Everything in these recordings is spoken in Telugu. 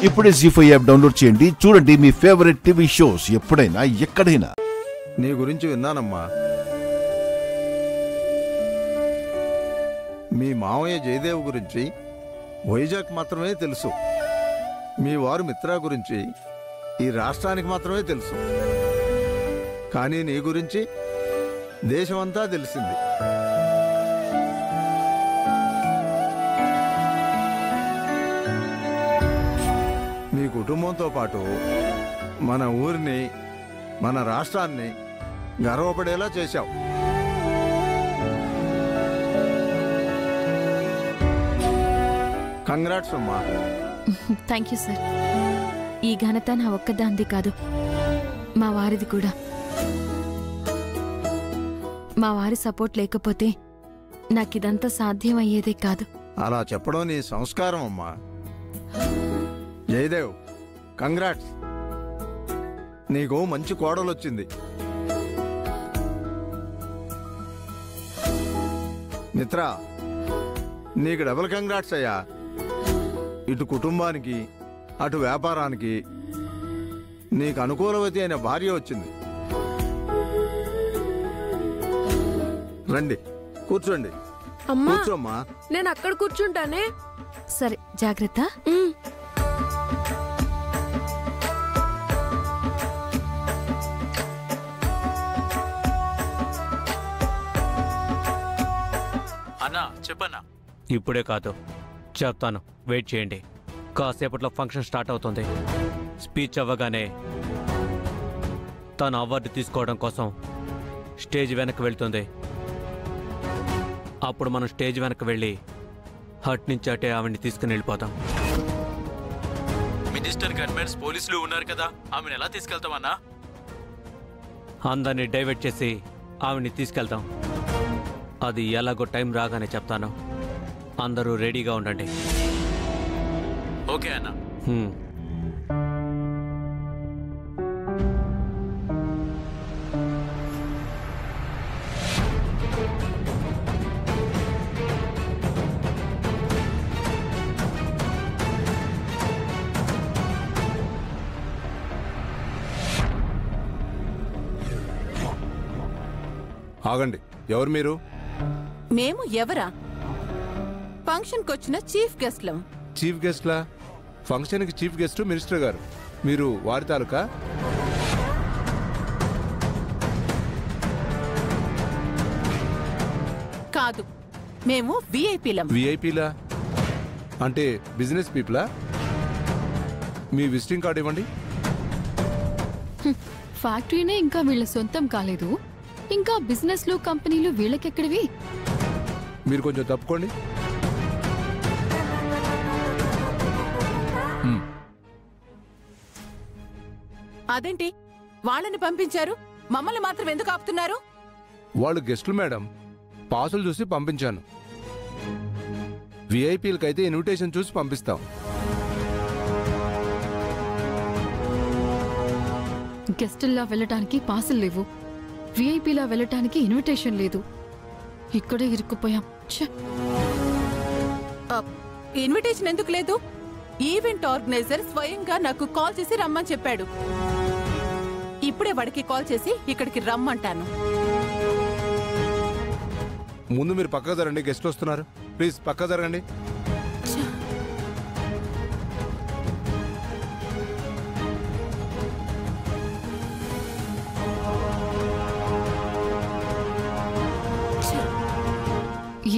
ఇప్పుడే జీ5 యాప్ డౌన్లోడ్ చేయండి. చూడండి మీ ఫేవరెట్ టీవీ షోస్ ఎప్పుడైనా ఎక్కడైనా. నీ గురించి విన్నానమ్మా. మీ మామయ్య జయదేవ్ గురించి వైజాగ్ మాత్రమే తెలుసు. మీ వారు మిత్రా గురించి ఈ రాష్ట్రానికి మాత్రమే తెలుసు. కానీ నీ గురించి దేశమంతా తెలిసింది. మీ కుటుంబంతో పాటు మన ఊరిని, మన రాష్ట్రాన్ని గర్వపడేలా చేశావు. కంగ్రాట్స్ అమ్మా. Thank you sir. ఈ ఘనత నా ఒక్కదాంది కాదు, మా వారిది కూడా. మా వారి సపోర్ట్ లేకపోతే నాకిదంతా సాధ్యమయ్యేదే కాదు. అలా చెప్పడం నీ సంస్కారం అమ్మా. జయదేవ్, కంగ్రాట్స్. నీకు మంచి కోడలు వచ్చింది. మిత్ర, నీకు డబుల్ కంగ్రాట్స్ అయ్యా. ఇటు కుటుంబానికి, అటు వ్యాపారానికి నీకు అనుకూలవతి అయిన భార్య వచ్చింది. రండి, కూర్చోండి. కూర్చోమ్మా. నేను అక్కడ కూర్చుంటానే. సరే, జాగ్రత్త. అన్నా చెప్పన్నా. ఇప్పుడే కాదు, చెప్తాను, వెయిట్ చేయండి. కాసేపట్లో ఫంక్షన్ స్టార్ట్ అవుతుంది. స్పీచ్ అవ్వగానే తను అవార్డు తీసుకోవడం కోసం స్టేజ్ వెనక్కి వెళ్తుంది. అప్పుడు మనం స్టేజ్ వెనక్కి వెళ్ళి హట్ నుంచి అటే ఆవిడ్ని తీసుకుని వెళ్ళిపోతాం. మినిస్టర్, గవర్నమెంట్స్, పోలీసులు ఉన్నారు కదా, ఆమెను ఎలా తీసుకెళ్తామన్నా? అందరినీ డైవర్ట్ చేసి ఆవిడ్ని తీసుకెళ్తాం. అది ఎలాగో టైం రాగానే చెప్తాను. అందరూ రెడీగా ఉండండి. ఓకే అన్న. ఆగండి, ఎవరు మీరు? మేము ఎవరా? ఫంక్షన్కి వచ్చిన చీఫ్ గెస్ట్లం. చీఫ్ గెస్ట్లా? ఫంక్షన్కి చీఫ్ గెస్ట్ మినిస్టర్ గారు. మీరు వారి తాలూకా? కాదు, మేము విఐపీలం. విఐపీలా అంటే బిజినెస్ పీపులా? మీ విజిటింగ్ కార్డు ఇవ్వండి. ఫ్యాక్టరీనే ఇంకా వీళ్ళ సొంతం కాలేదు, ఇంకా బిజినెస్లు, కంపెనీలు వీళ్ళకెక్కడివి? మీరు కొంచెం తప్పుకోండి. అదేంటి వాళ్ళని పంపించారు, మమ్మల్ని మాత్రం ఎందుకు ఆపుతున్నారు? వాళ్ళు గెస్టులు మేడం, పాసులు చూసి పంపించాను. విఐపీలకైతే ఇన్విటేషన్ చూసి పంపిస్తాం. గెస్టుల్లా వెళ్ళటానికి పాసులు లేవు, విఐపీలా వెళ్ళటానికి ఇన్విటేషన్ లేదు. ఇక్కడే ఇరుక్కుపోయాం. ఇన్విటేషన్ ఎందుకు లేదు? ఈవెంట్ ఆర్గనైజర్ స్వయంగా నాకు కాల్ చేసి రమ్మని చెప్పాడు. ఇప్పుడే వాడికి కాల్ చేసి ఇక్కడికి రమ్మంటాను. ముందు మీరు పక్కకు జరగండి, గెస్ట్లు వస్తున్నారు. ప్లీజ్ పక్కకు జరగండి.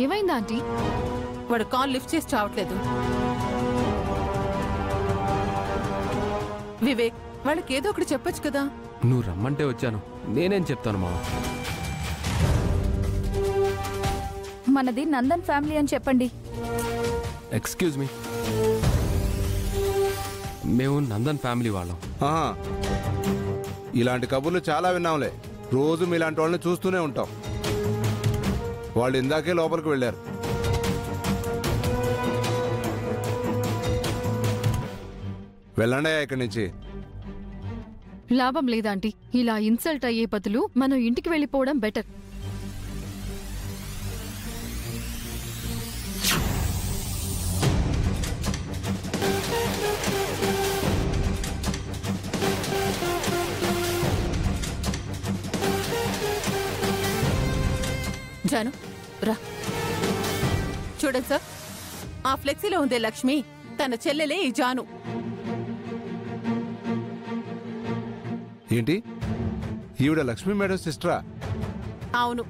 ఏమైందా ఆంటీ? వాడు కాల్ లిఫ్ట్ చేసి రావట్లేదు. వివేక్, వాళ్ళకి ఏదో ఒకటి చెప్పొచ్చు కదా. నువ్వు రమ్మంటే వచ్చాను, నేనేం చెప్తాను మామ. మనది నందన్ ఫ్యామిలీ అని చెప్పండి. ఎక్స్క్యూజ్ మీ, మేము నందన్ ఫ్యామిలీ వాళ్ళం. ఇలాంటి కబుర్లు చాలా విన్నాంలే. రోజు మీలాంటి వాళ్ళని చూస్తూనే ఉంటాం. వాళ్ళు ఇందాకే లోపలికి వెళ్ళారు. వెళ్ళండి ఇక్కడి నుంచి. లాభం లేదాంటీ, ఇలా ఇన్సల్ట్ అయ్యే బదులు మనం ఇంటికి వెళ్ళిపోవడం బెటర్. జాను రా. చూడండి సార్, ఆ ఫ్లెక్సీలో ఉందే లక్ష్మి తన చెల్లెలే ఈ జాను. ఏంటి ఈవిడ లక్ష్మీ మేడం సిస్టరా? అవును,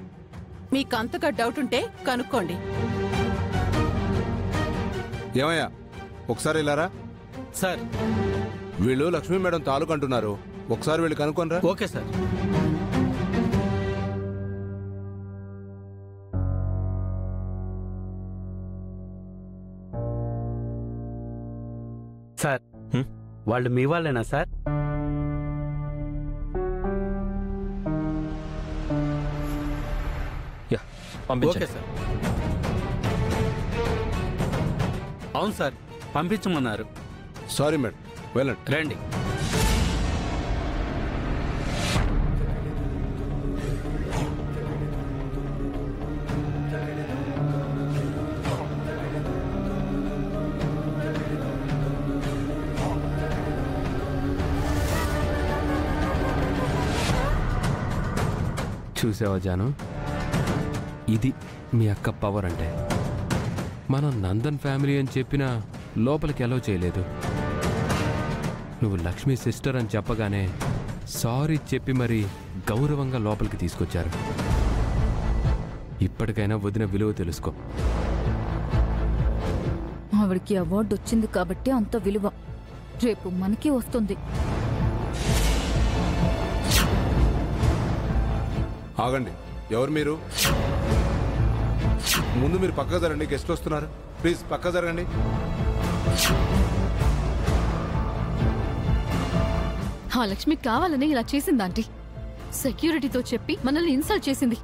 మీకు అంతగా డౌట్ ఉంటే కనుక్కోండి. ఏమయ్యా ఒకసారి ఇలారా. సార్. వీళ్ళు లక్ష్మీ మేడం తాలూకు అంటున్నారు, ఒకసారి వీళ్ళు కనుక్కోనరా. Okay sir. సార్ వాళ్ళు మీ వాళ్ళేనా సార్? Okay sir. అవును సార్, పంపించమన్నారు. సారీ మేడం, వెళ్ళండి. రండి. చూసావా జాను, ఇది మీ అక్క పవర్ అంటే. మనం నందన్ ఫ్యామిలీ అని చెప్పినా లోపలికి అలౌ చేయలేదు. నువ్వు లక్ష్మి సిస్టర్ అని చెప్పగానే సారీ చెప్పి మరీ గౌరవంగా లోపలికి తీసుకొచ్చారు. ఇప్పటికైనా వదిన విలువ తెలుసుకో. ఆవిడకి అవార్డు వచ్చింది కాబట్టి అంత విలువ రేపు మనకి వస్తుంది. ఆగండి, ఎవరు మీరు? ముందు మీరు పక్కకు జరగండి, గెస్ట్లు వస్తున్నారు. ప్లీజ్ పక్కకు జరగండి. ఆ లక్ష్మి కావాలని ఇలా చేసిందాంటీ. సెక్యూరిటీతో చెప్పి మనల్ని ఇన్సల్ట్ చేసింది.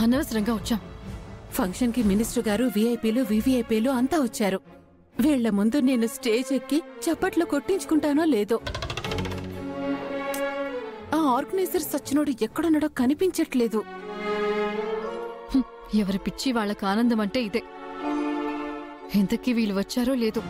అనవసరంగా వచ్చాం. ఫంక్షన్ కి మినిస్టర్ గారు, విఐపీలు, వివిఐపీలు అంతా వచ్చారు. వీళ్ల ముందు నేను స్టేజ్ ఎక్కి చప్పట్లు కొట్టించుకుంటానో లేదో. ఆ ఆర్గనైజర్ సచ్చినోడు ఎక్కడున్నాడో కనిపించట్లేదు. ఎవరి పిచ్చి వాళ్ళకి ఆనందం అంటే ఇదే. ఇంతకీ వీళ్ళు వచ్చారో లేదో.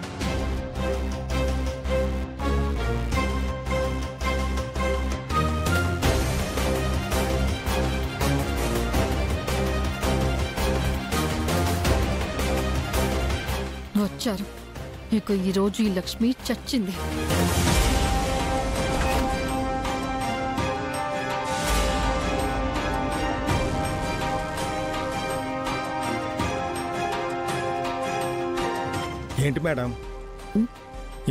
వచ్చారు. ఇక ఈరోజు ఈ లక్ష్మి చచ్చింది. ఏంటి మేడం,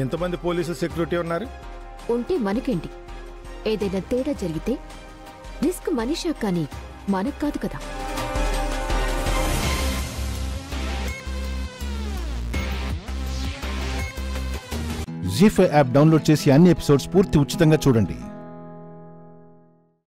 ఎంతమంది పోలీసు సెక్యూరిటీ ఉన్నారు? ఉంటే మనకేంటి? ఏదైనా తేడా జరిగితే రిస్క్ మనిషా కానీ మనకు కాదు కదా. జీ5 యాప్ డౌన్లోడ్ చేసి అన్ని ఎపిసోడ్స్ పూర్తి ఉచితంగా చూడండి.